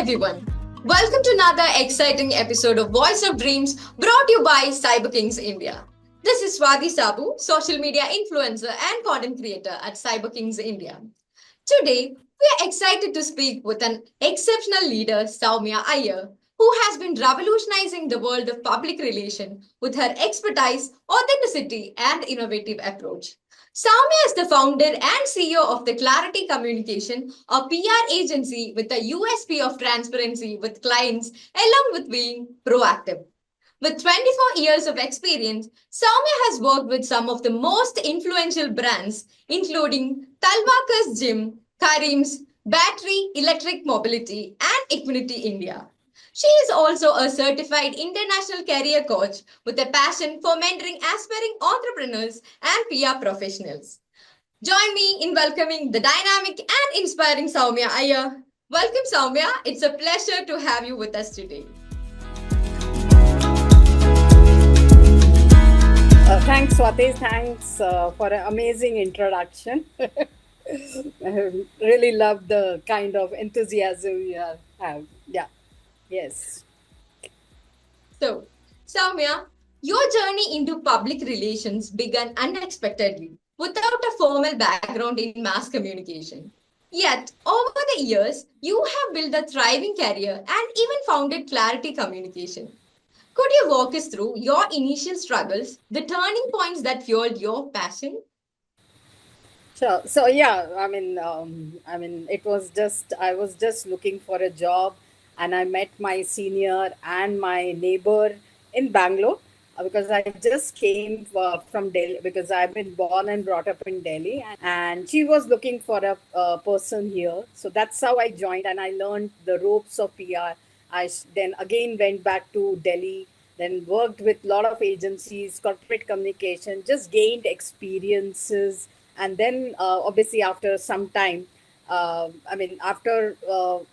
everyone. Welcome to another exciting episode of Voice of Dreams brought to you by Cyber Kings India. This is Swati Sabu, social media influencer and content creator at Cyber Kings India. Today, we are excited to speak with an exceptional leader, Soumya Iyer, who has been revolutionizing the world of public relation with her expertise, authenticity, and innovative approach. Soumya is the founder and CEO of the Clarity Communication, a PR agency with a USP of transparency with clients, along with being proactive. With 24 years of experience, Soumya has worked with some of the most influential brands, including Talwaka's Gym, Karim's Battery Electric Mobility, and Equinity India. She is also a certified international career coach with a passion for mentoring aspiring entrepreneurs and PR professionals. Join me in welcoming the dynamic and inspiring Soumya Iyer. Welcome, Soumya. It's a pleasure to have you with us today. Thanks, Swati. Thanks for an amazing introduction. I really love the kind of enthusiasm you have. Yeah, yes. So, Soumya, your journey into public relations began unexpectedly without a formal background in mass communication. Yet, over the years, you have built a thriving career and even founded Clarity Communication. Could you walk us through your initial struggles, the turning points that fueled your passion? Sure. So yeah, it was just I was just looking for a job, and I met my senior and my neighbor in Bangalore because I just came from Delhi because I've been born and brought up in Delhi, and she was looking for a person here. So that's how I joined, and I learned the ropes of PR. Then again went back to Delhi, then worked with a lot of agencies, corporate communication, just gained experiences. And then obviously after some time, after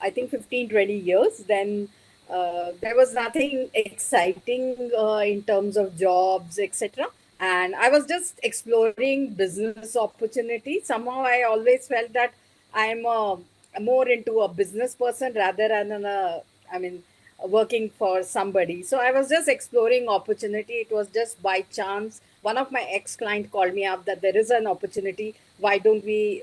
I think 15, 20 years, then there was nothing exciting in terms of jobs, etc. And I was just exploring business opportunities. Somehow I always felt that I'm more into a business person rather than I mean, working for somebody. So I was just exploring opportunity. It was just by chance. One of my ex client called me up that there is an opportunity. Why don't we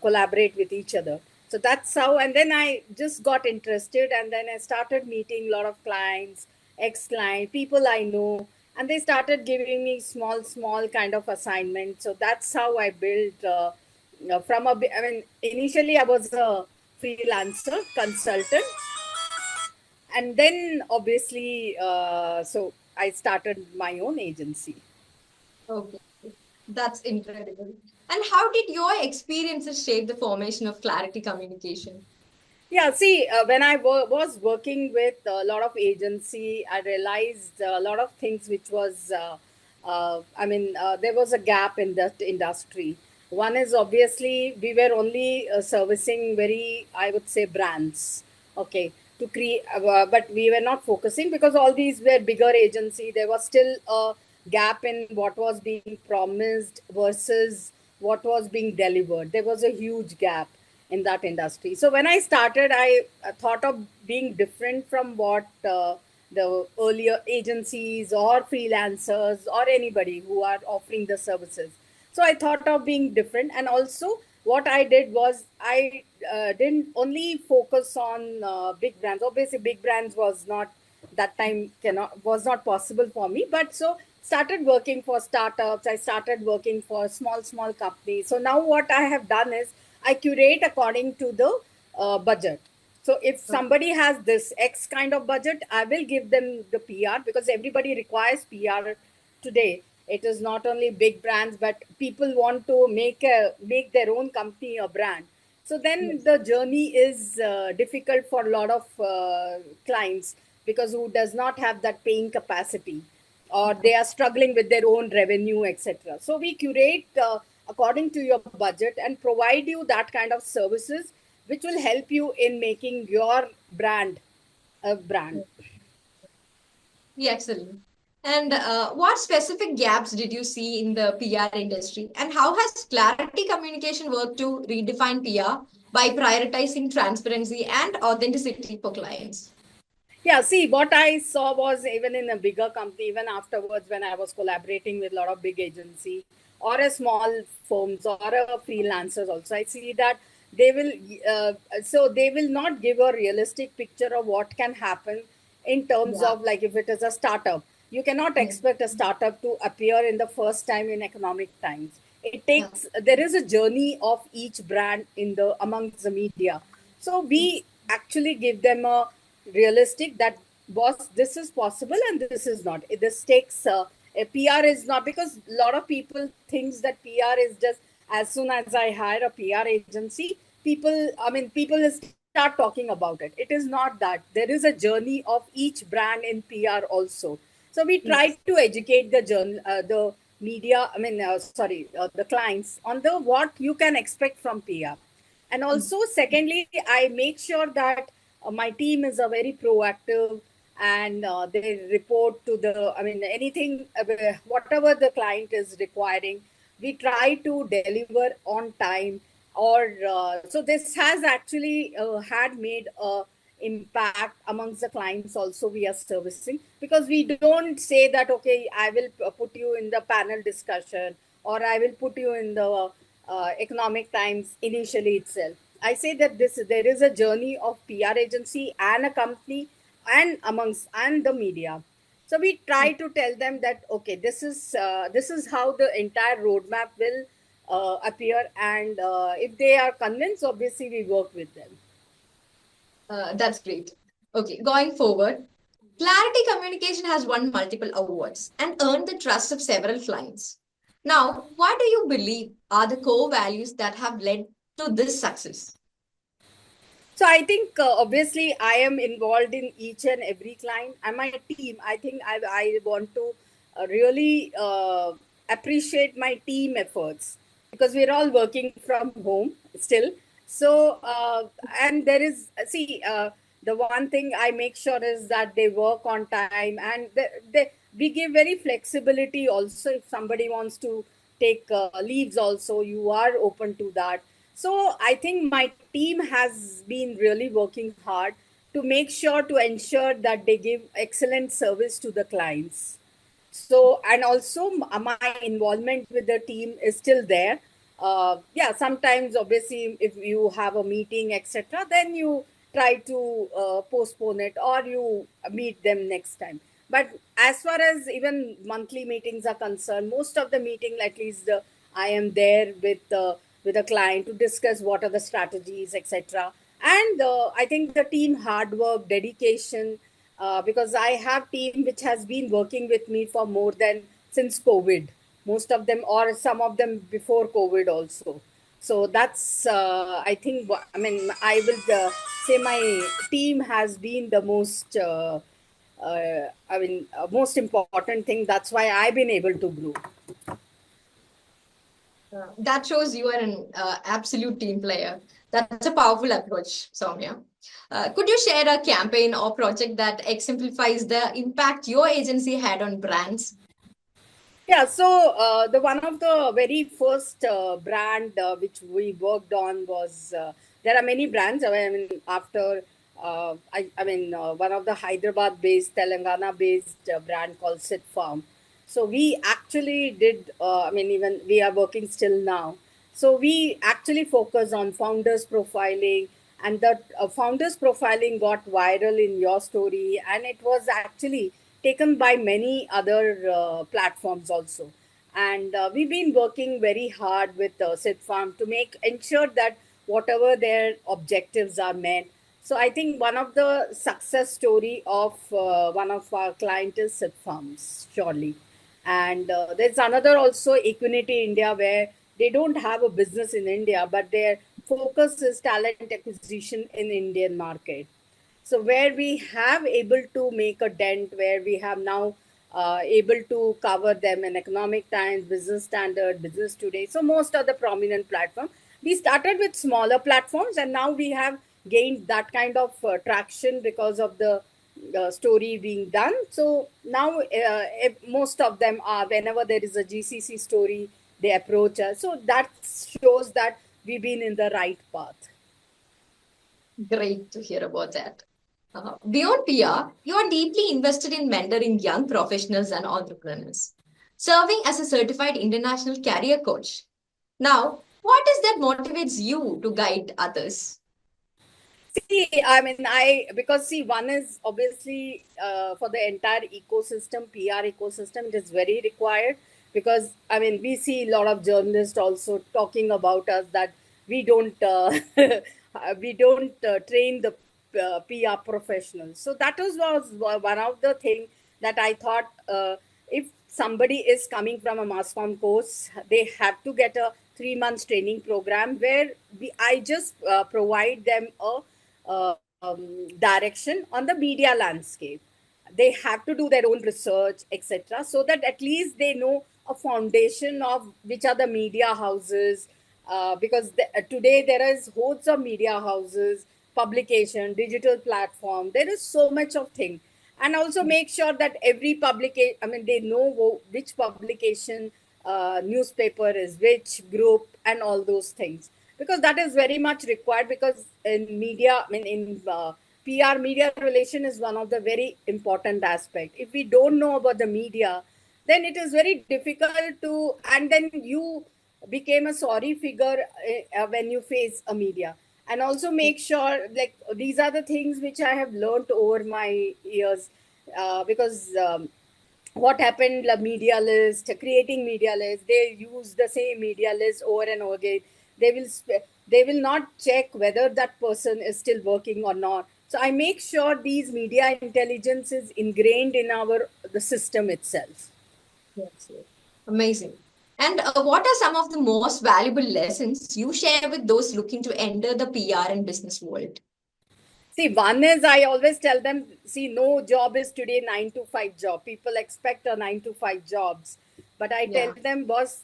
collaborate with each other? So that's how. And then I just got interested, and then I started meeting a lot of clients, ex client people I know, and they started giving me small kind of assignments. So that's how I built. Initially I was a freelancer consultant, and then obviously I started my own agency. Okay, that's incredible. And how did your experiences shape the formation of Clarity Communication? Yeah, see, when I was working with a lot of agency, I realized a lot of things which was, there was a gap in that industry. One is obviously we were only servicing very, I would say, brands. Okay, to create, but we were not focusing because all these were bigger agency. There was still a gap in what was being promised versus what was being delivered. There was a huge gap in that industry. So when I started, I thought of being different from what the earlier agencies or freelancers or anybody who are offering the services. So I thought of being different, and also what I did was I didn't only focus on big brands. Obviously, big brands was not that time cannot was not possible for me. But so started working for startups. I started working for small companies. So now what I have done is I curate according to the budget. So if somebody has this X kind of budget, I will give them the PR because everybody requires PR today. It is not only big brands, but people want to make their own company a brand. So then Yes. the journey is difficult for a lot of clients because who does not have that paying capacity, or they are struggling with their own revenue, etc. So we curate according to your budget and provide you that kind of services which will help you in making your brand a brand. Yeah, excellent. And what specific gaps did you see in the PR industry? And how has Clarity Communication worked to redefine PR by prioritizing transparency and authenticity for clients? Yeah, see, what I saw was even in a bigger company, even afterwards when I was collaborating with a lot of big agency or a small firms or a freelancers also, I see that they will, they will not give a realistic picture of what can happen in terms Yeah. of like if it is a startup. You cannot Mm. expect a startup to appear in the first time in economic times. It Yeah. takes, there is a journey of each brand in the amongst the media. So we actually give them a realistic that boss, this is possible and this is not. This takes a PR is not, because a lot of people thinks that PR is just as soon as I hire a PR agency, people will start talking about it. It is not that. There is a journey of each brand in PR also. So we try Yes. to educate the media. The clients on the what you can expect from PR. And Mm. also, secondly, I make sure that my team is a very proactive, and they report to the, anything, whatever the client is requiring, we try to deliver on time. Or so this has actually had made a impact amongst the clients also we are servicing, because we don't say that okay, I will put you in the panel discussion, or I will put you in the economic times initially itself. I say that this there is a journey of PR agency and a company and amongst and the media. So we try to tell them that okay, this is how the entire roadmap will appear, and if they are convinced, obviously we work with them. That's great. Okay, going forward, Clarity Communication has won multiple awards and earned the trust of several clients. Now, what do you believe are the core values that have led to this success? So I think obviously I am involved in each and every client and my team. I think I want to really appreciate my team efforts, because we're all working from home still. So and there is the one thing I make sure is that they work on time, and we give very flexibility also. If somebody wants to take leaves also, you are open to that. So I think my team has been really working hard to make sure to ensure that they give excellent service to the clients. So, and also my involvement with the team is still there. Yeah, sometimes obviously if you have a meeting, etc., then you try to postpone it, or you meet them next time. But as far as even monthly meetings are concerned, most of the meeting, at least I am there with a client to discuss what are the strategies, etc. And I think the team hard work, dedication, because I have team which has been working with me for more than since COVID, most of them, or some of them before COVID also. So that's I think I will say my team has been the most most important thing. That's why I've been able to grow. That shows you are an absolute team player. That's a powerful approach, Soumya. Could you share a campaign or project that exemplifies the impact your agency had on brands? Yeah, so the one of the very first brand which we worked on was there are many brands. I mean, after one of the Hyderabad-based, Telangana-based brand called Sit Farm. So we actually did. Even we are working still now. So we actually focus on founders profiling, and that founders profiling got viral in your story, and it was actually taken by many other platforms also. And we've been working very hard with Sid Farm to make ensure that whatever their objectives are met. So I think one of the success story of one of our client is Sid Farms, surely. And there's another also, Equinity India, where they don't have a business in India, but their focus is talent acquisition in Indian market. So where we have able to make a dent, where we have now able to cover them in Economic Times, Business Standard, Business Today. So most of the prominent platform. We started with smaller platforms, and now we have gained that kind of traction because of the story being done. So now most of them are, whenever there is a GCC story, they approach us. So that shows that we've been in the right path. Great to hear about that. Beyond PR, you are deeply invested in mentoring young professionals and entrepreneurs, serving as a certified international career coach. Now, what is that motivates you to guide others? See, I mean, I because see, one is obviously for the entire ecosystem, PR ecosystem, it is very required because I mean, we see a lot of journalists also talking about us that we don't we don't train the PR professionals. So that was one of the thing that I thought if somebody is coming from a mass comm course, they have to get a 3 months training program where I just provide them a direction on the media landscape. They have to do their own research, etc., so that at least they know a foundation of which are the media houses. Because today there is hordes of media houses, publication, digital platform. There is so much of thing, and also make sure that every publication. I mean, they know which publication, newspaper is which group, and all those things because that is very much required because in media I mean in PR media relation is one of the very important aspect. If we don't know about the media, then it is very difficult to, and then you became a sorry figure when you face a media. And also make sure, like, these are the things which I have learned over my years, because what happened, the media list, creating media list, they use the same media list over and over again. They will not check whether that person is still working or not. So I make sure these media intelligence is ingrained in our the system itself. Yes, yes. Amazing. And what are some of the most valuable lessons you share with those looking to enter the PR and business world? See, one is I always tell them, see, no job is today 9 to 5 job. People expect a 9 to 5 jobs, but I tell Yeah. them, boss,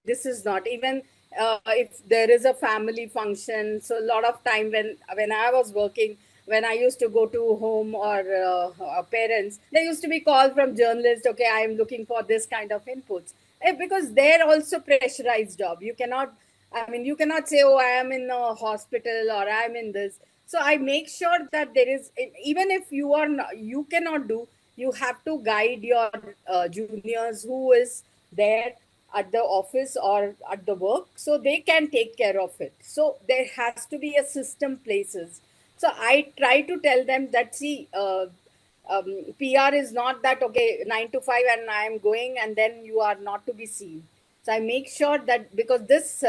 this is not even if there is a family function. So a lot of time when I was working, when I used to go to home or parents, there used to be call from journalists. Okay, I am looking for this kind of inputs. Because they're also pressurized job. You cannot, I mean, you cannot say, oh, I am in a hospital or I am in this. So I make sure that there is, even if you are not, you cannot do, you have to guide your juniors who is there at the office or at the work so they can take care of it. So there has to be a system places. So I try to tell them that, see, PR is not that, okay, 9 to 5 and I am going and then you are not to be seen. So I make sure that because this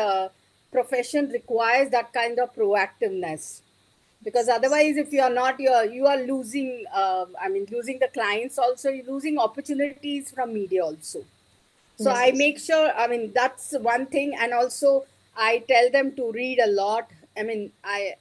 profession requires that kind of proactiveness, because otherwise if you are not, you are losing, I mean, losing the clients, also you're losing opportunities from media also. So Yes, I yes. make sure, I mean, that's one thing. And also I tell them to read a lot. I mean, I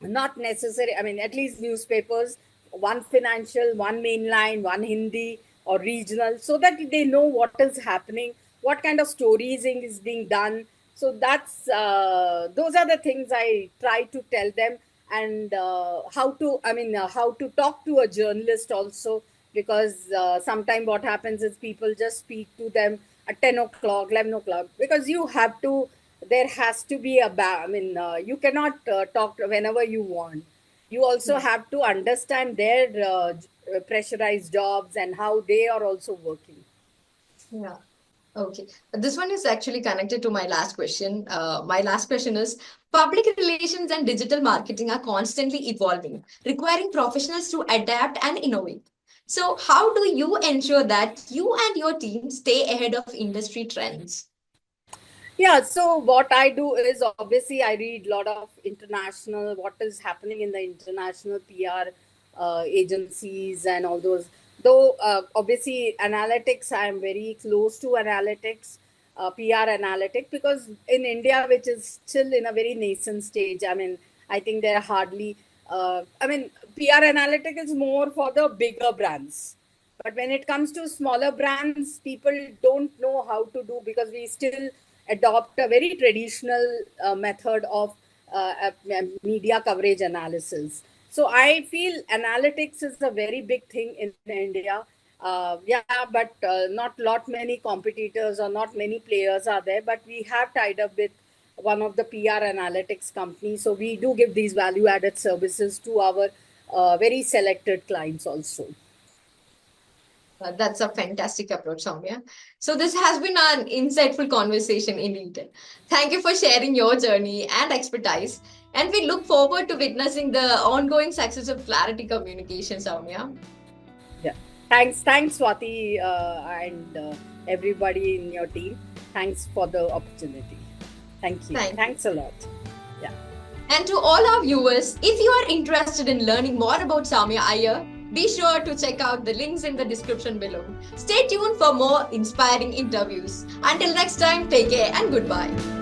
not necessary, I mean, at least newspapers, one financial, one mainline, one Hindi or regional, so that they know what is happening, what kind of storying is being done. So that's those are the things I try to tell them. And how to, I mean, how to talk to a journalist also, because sometimes what happens is people just speak to them at 10 o'clock, 11 o'clock, because you have to, there has to be a I mean, you cannot talk whenever you want. You also Yeah. have to understand their pressurized jobs and how they are also working. Yeah. Okay. This one is actually connected to my last question. My last question is public relations and digital marketing are constantly evolving, requiring professionals to adapt and innovate. So, how do you ensure that you and your team stay ahead of industry trends? Yeah, so what I do is obviously I read a lot of international, what is happening in the international PR agencies and all those. Though obviously analytics, I am very close to analytics, PR analytic, because in India, which is still in a very nascent stage, I mean, I think there are hardly, I mean, PR analytic is more for the bigger brands. But when it comes to smaller brands, people don't know how to do, because we still adopt a very traditional method of media coverage analysis. So I feel analytics is a very big thing in India. Yeah, but not lot many competitors or not many players are there. But we have tied up with one of the PR analytics companies. So we do give these value added services to our very selected clients also. That's a fantastic approach, Soumya. So this has been an insightful conversation indeed. Thank you for sharing your journey and expertise. And we look forward to witnessing the ongoing success of Clarity Communication, Soumya. Yeah. Thanks, Swati, and everybody in your team. Thanks for the opportunity. Thank you. Thanks a lot. Yeah. And to all our viewers, if you are interested in learning more about Soumya Iyer, be sure to check out the links in the description below. Stay tuned for more inspiring interviews. Until next time, take care and goodbye.